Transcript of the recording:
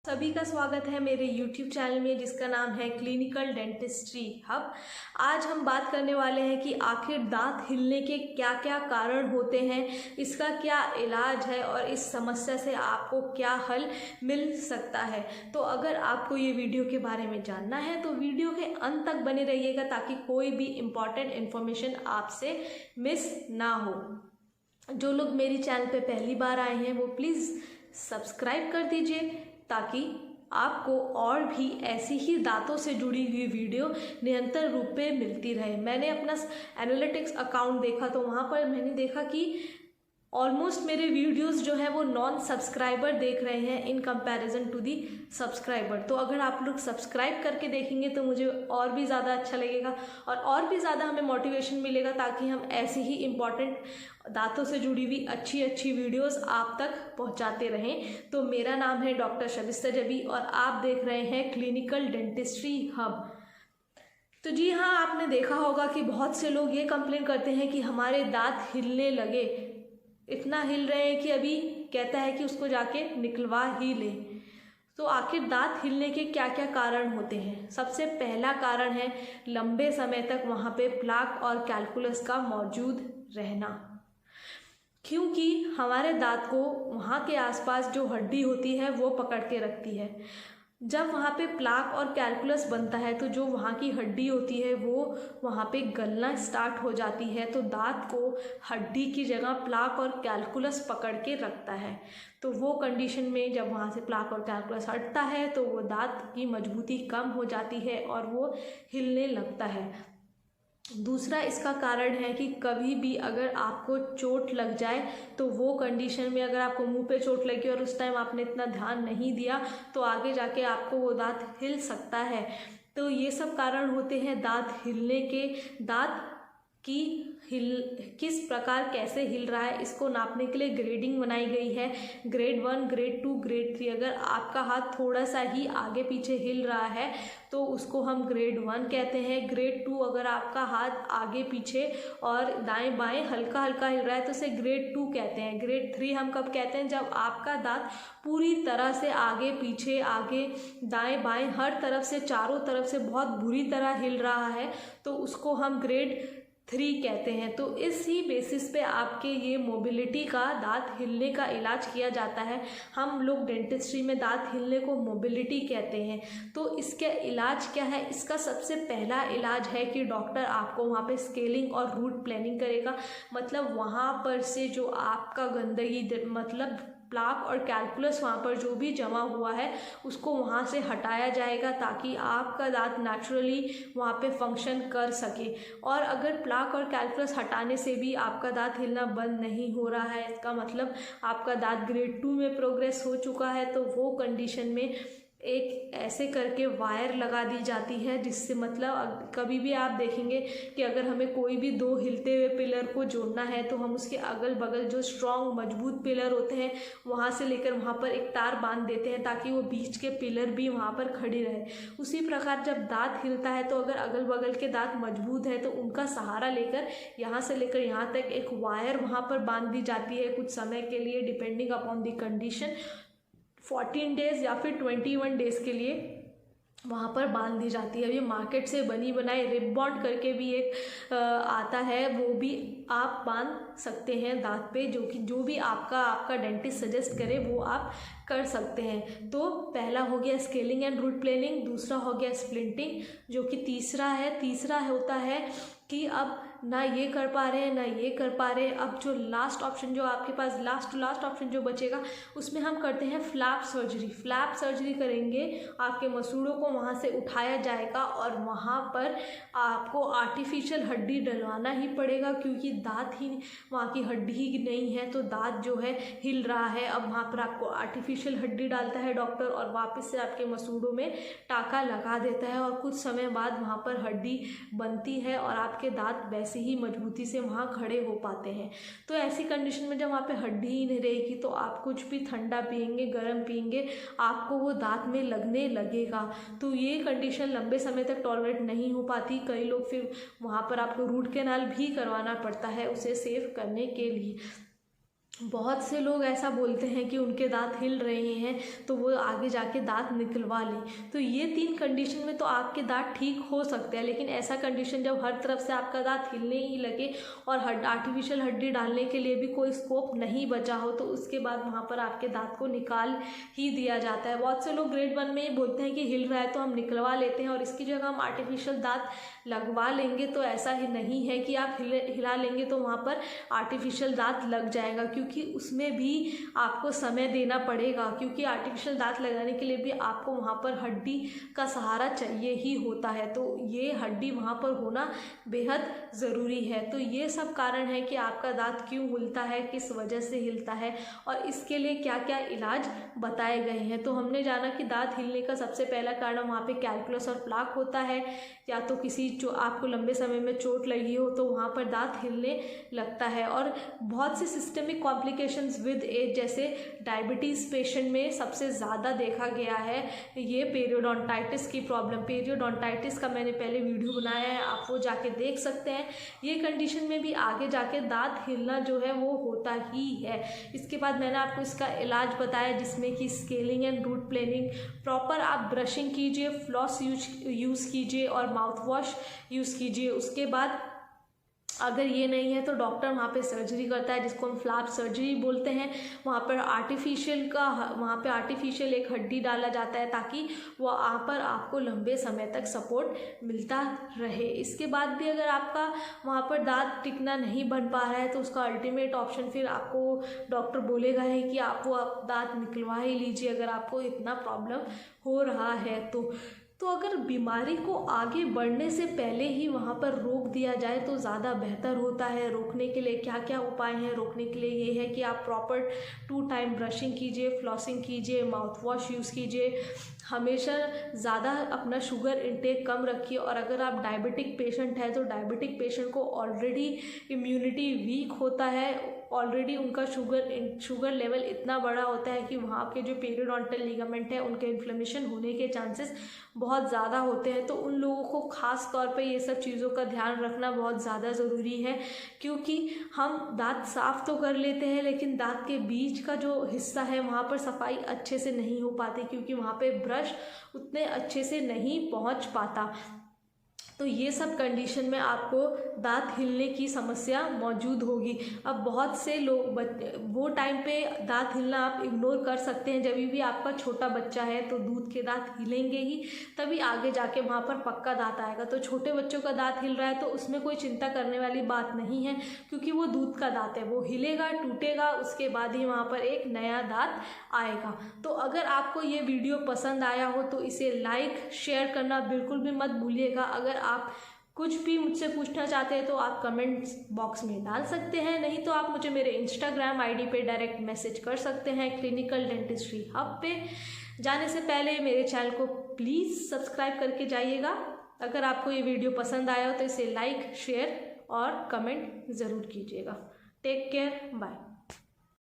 सभी का स्वागत है मेरे YouTube चैनल में जिसका नाम है क्लिनिकल डेंटिस्ट्री हब। आज हम बात करने वाले हैं कि आखिर दांत हिलने के क्या क्या कारण होते हैं, इसका क्या इलाज है और इस समस्या से आपको क्या हल मिल सकता है। तो अगर आपको ये वीडियो के बारे में जानना है तो वीडियो के अंत तक बने रहिएगा ताकि कोई भी इम्पॉर्टेंट इन्फॉर्मेशन आपसे मिस ना हो। जो लोग मेरी चैनल पे पहली बार आए हैं वो प्लीज़ सब्सक्राइब कर दीजिए ताकि आपको और भी ऐसी ही दांतों से जुड़ी हुई वीडियो निरंतर रूप में मिलती रहे। मैंने अपना एनालिटिक्स अकाउंट देखा तो वहाँ पर मैंने देखा कि ऑलमोस्ट मेरे वीडियोस जो है वो नॉन सब्सक्राइबर देख रहे हैं in comparison to the subscriber. तो अगर आप लोग सब्सक्राइब करके देखेंगे तो मुझे और भी ज़्यादा अच्छा लगेगा और भी ज़्यादा हमें मोटिवेशन मिलेगा ताकि हम ऐसी ही इम्पॉर्टेंट दांतों से जुड़ी हुई अच्छी अच्छी वीडियोस आप तक पहुंचाते रहें। तो मेरा नाम है डॉक्टर शबिस्ता जबी और आप देख रहे हैं क्लिनिकल डेंटिस्ट्री हब। तो जी हाँ, आपने देखा होगा कि बहुत से लोग ये कंप्लेन करते हैं कि हमारे दांत हिलने लगे, इतना हिल रहे हैं कि अभी कहता है कि उसको जाके निकलवा ही ले। तो आखिर दांत हिलने के क्या क्या कारण होते हैं। सबसे पहला कारण है लंबे समय तक वहाँ पे प्लाक और कैलकुलस का मौजूद रहना, क्योंकि हमारे दांत को वहाँ के आसपास जो हड्डी होती है वो पकड़ के रखती है। जब वहाँ पे प्लाक और कैलकुलस बनता है तो जो वहाँ की हड्डी होती है वो वहाँ पे गलना स्टार्ट हो जाती है, तो दांत को हड्डी की जगह प्लाक और कैलकुलस पकड़ के रखता है। तो वो कंडीशन में जब वहाँ से प्लाक और कैलकुलस हटता है तो वो दांत की मजबूती कम हो जाती है और वो हिलने लगता है। दूसरा इसका कारण है कि कभी भी अगर आपको चोट लग जाए तो वो कंडीशन में अगर आपको मुंह पे चोट लगी और उस टाइम आपने इतना ध्यान नहीं दिया तो आगे जाके आपको वो दांत हिल सकता है। तो ये सब कारण होते हैं दांत हिलने के। दांत की किस प्रकार कैसे हिल रहा है इसको नापने के लिए ग्रेडिंग बनाई गई है, ग्रेड 1, ग्रेड 2, ग्रेड 3। अगर आपका हाथ थोड़ा सा ही आगे पीछे हिल रहा है तो उसको हम ग्रेड 1 कहते हैं। ग्रेड 2 अगर आपका हाथ आगे पीछे और दाएं बाएं हल्का हल्का हिल रहा है तो उसे ग्रेड 2 कहते हैं। ग्रेड 3 हम कब कहते हैं, जब आपका दांत पूरी तरह से आगे पीछे आगे दाएं बाएं हर तरफ से चारों तरफ से बहुत बुरी तरह हिल रहा है तो उसको हम ग्रेड 3 कहते हैं। तो इसी बेसिस पे आपके ये मोबिलिटी का दांत हिलने का इलाज किया जाता है। हम लोग डेंटिस्ट्री में दांत हिलने को मोबिलिटी कहते हैं। तो इसका इलाज क्या है, इसका सबसे पहला इलाज है कि डॉक्टर आपको वहाँ पे स्केलिंग और रूट प्लानिंग करेगा। मतलब वहाँ पर से जो आपका गंदगी मतलब प्लाक और कैलकुलस वहाँ पर जो भी जमा हुआ है उसको वहाँ से हटाया जाएगा ताकि आपका दांत नेचुरली वहाँ पे फंक्शन कर सके। और अगर प्लाक और कैलकुलस हटाने से भी आपका दांत हिलना बंद नहीं हो रहा है, इसका मतलब आपका दांत ग्रेड 2 में प्रोग्रेस हो चुका है, तो वो कंडीशन में एक ऐसे करके वायर लगा दी जाती है जिससे मतलब कभी भी आप देखेंगे कि अगर हमें कोई भी दो हिलते हुए पिलर को जोड़ना है तो हम उसके अगल बगल जो स्ट्रॉन्ग मजबूत पिलर होते हैं वहाँ से लेकर वहाँ पर एक तार बांध देते हैं ताकि वो बीच के पिलर भी वहाँ पर खड़े रहे। उसी प्रकार जब दांत हिलता है तो अगर अगल बगल के दांत मजबूत है तो उनका सहारा लेकर यहाँ से लेकर यहाँ तक एक वायर वहाँ पर बांध दी जाती है कुछ समय के लिए, depending upon the condition. 14 days या फिर 21 डेज़ के लिए वहाँ पर बांध दी जाती है। ये मार्केट से बनी बनाई रिब बॉन्ड करके भी एक आता है, वो भी आप बांध सकते हैं दांत पे, जो भी आपका डेंटिस्ट सजेस्ट करे वो आप कर सकते हैं। तो पहला हो गया स्केलिंग एंड रूट प्लानिंग, दूसरा हो गया स्प्लिंटिंग, जो कि तीसरा होता है कि अब ना ये कर पा रहे हैं ना ये कर पा रहे हैं। अब जो लास्ट ऑप्शन जो आपके पास लास्ट ऑप्शन जो बचेगा उसमें हम करते हैं फ्लैप सर्जरी। फ्लैप सर्जरी करेंगे, आपके मसूड़ों को वहाँ से उठाया जाएगा और वहाँ पर आपको आर्टिफिशियल हड्डी डलवाना ही पड़ेगा क्योंकि दांत ही वहाँ की हड्डी ही नहीं है तो दांत जो है हिल रहा है। अब वहाँ पर आपको आर्टिफिशियल हड्डी डालता है डॉक्टर और वापस से आपके मसूड़ों में टाँका लगा देता है और कुछ समय बाद वहाँ पर हड्डी बनती है और आपके दांत वैसे ही मजबूती से वहाँ खड़े हो पाते हैं। तो ऐसी कंडीशन में जब वहाँ पे हड्डी ही नहीं रहेगी तो आप कुछ भी ठंडा पिएंगे गर्म पिएंगे आपको वो दांत में लगने लगेगा। तो ये कंडीशन लंबे समय तक टॉलरेट नहीं हो पाती। कई लोग फिर वहाँ पर आपको रूट कैनाल भी करवाना पड़ता है उसे सेव करने के लिए। बहुत से लोग ऐसा बोलते हैं कि उनके दांत हिल रहे हैं तो वो आगे जाके दांत निकलवा लें। तो ये 3 कंडीशन में तो आपके दांत ठीक हो सकते हैं, लेकिन ऐसा कंडीशन जब हर तरफ से आपका दांत हिलने ही लगे और आर्टिफिशियल हड्डी डालने के लिए भी कोई स्कोप नहीं बचा हो, तो उसके बाद वहाँ पर आपके दांत को निकाल ही दिया जाता है। बहुत से लोग ग्रेड 1 में ही बोलते हैं कि हिल रहा है तो हम निकलवा लेते हैं और इसकी जगह हम आर्टिफिशियल दांत लगवा लेंगे। तो ऐसा ही नहीं है कि आप हिला लेंगे तो वहाँ पर आर्टिफिशियल दांत लग जाएगा, क्योंकि उसमें भी आपको समय देना पड़ेगा, क्योंकि आर्टिफिशियल दांत लगाने के लिए भी आपको वहाँ पर हड्डी का सहारा चाहिए ही होता है। तो ये हड्डी वहाँ पर होना बेहद ज़रूरी है। तो ये सब कारण है कि आपका दांत क्यों हिलता है, किस वजह से हिलता है और इसके लिए क्या क्या इलाज बताए गए हैं। तो हमने जाना कि दांत हिलने का सबसे पहला कारण वहाँ पे कैल्कुलस और प्लाक होता है, या तो किसी जो आपको लंबे समय में चोट लगी हो तो वहाँ पर दांत हिलने लगता है। और बहुत से सिस्टमिक कॉम्प्लिकेशंस विद एज, जैसे डायबिटीज़ पेशेंट में सबसे ज़्यादा देखा गया है ये पेरियोडोंटाइटिस की प्रॉब्लम। पेरियोडोंटाइटिस का मैंने पहले वीडियो बनाया है, आप वो जाके देख सकते हैं। ये कंडीशन में भी आगे जाके दांत हिलना जो है वो होता ही है। इसके बाद मैंने आपको इसका इलाज बताया, जिसमें कि scaling and root planing, proper आप ब्रशिंग कीजिए, फ्लॉस यूज़ कीजिए और माउथ वॉश यूज़ कीजिए। उसके बाद अगर ये नहीं है तो डॉक्टर वहाँ पे सर्जरी करता है, जिसको हम फ्लैप सर्जरी बोलते हैं। वहाँ पर आर्टिफिशियल एक हड्डी डाला जाता है ताकि वहाँ पर आपको लंबे समय तक सपोर्ट मिलता रहे। इसके बाद भी अगर आपका वहाँ पर दांत टिकना नहीं बन पा रहा है तो उसका अल्टीमेट ऑप्शन फिर आपको डॉक्टर बोलेगा है कि आप दांत निकलवा ही लीजिए, अगर आपको इतना प्रॉब्लम हो रहा है तो अगर बीमारी को आगे बढ़ने से पहले ही वहाँ पर रोक दिया जाए तो ज़्यादा बेहतर होता है। रोकने के लिए क्या क्या उपाय हैं? रोकने के लिए ये है कि आप प्रॉपर 2 टाइम ब्रशिंग कीजिए, फ्लॉसिंग कीजिए, माउथ वॉश यूज़ कीजिए, हमेशा ज़्यादा अपना शुगर इंटेक कम रखिए। और अगर आप डायबिटिक पेशेंट हैं तो डायबिटिक पेशेंट को ऑलरेडी इम्यूनिटी वीक होता है, ऑलरेडी उनका शुगर लेवल इतना बड़ा होता है कि वहाँ के जो पेरियोडोंटल लिगामेंट है उनके इन्फ्लेमेशन होने के चांसेस बहुत ज़्यादा होते हैं। तो उन लोगों को ख़ास तौर पे ये सब चीज़ों का ध्यान रखना बहुत ज़्यादा ज़रूरी है, क्योंकि हम दांत साफ़ तो कर लेते हैं लेकिन दांत के बीच का जो हिस्सा है वहाँ पर सफाई अच्छे से नहीं हो पाती, क्योंकि वहाँ पे ब्रश उतने अच्छे से नहीं पहुँच पाता। तो ये सब कंडीशन में आपको दांत हिलने की समस्या मौजूद होगी। अब बहुत से लोग वो टाइम पे दांत हिलना आप इग्नोर कर सकते हैं, जब भी आपका छोटा बच्चा है तो दूध के दांत हिलेंगे ही, तभी आगे जाके वहाँ पर पक्का दांत आएगा। तो छोटे बच्चों का दांत हिल रहा है तो उसमें कोई चिंता करने वाली बात नहीं है, क्योंकि वो दूध का दांत है, वो हिलेगा, टूटेगा, उसके बाद ही वहाँ पर एक नया दांत आएगा। तो अगर आपको ये वीडियो पसंद आया हो तो इसे लाइक शेयर करना बिल्कुल भी मत भूलिएगा। अगर आप कुछ भी मुझसे पूछना चाहते हैं तो आप कमेंट्स बॉक्स में डाल सकते हैं, नहीं तो आप मुझे मेरे इंस्टाग्राम आईडी पे डायरेक्ट मैसेज कर सकते हैं क्लिनिकल डेंटिस्ट्री हब पे। जाने से पहले मेरे चैनल को प्लीज़ सब्सक्राइब करके जाइएगा। अगर आपको ये वीडियो पसंद आया हो तो इसे लाइक शेयर और कमेंट ज़रूर कीजिएगा। Take care, bye.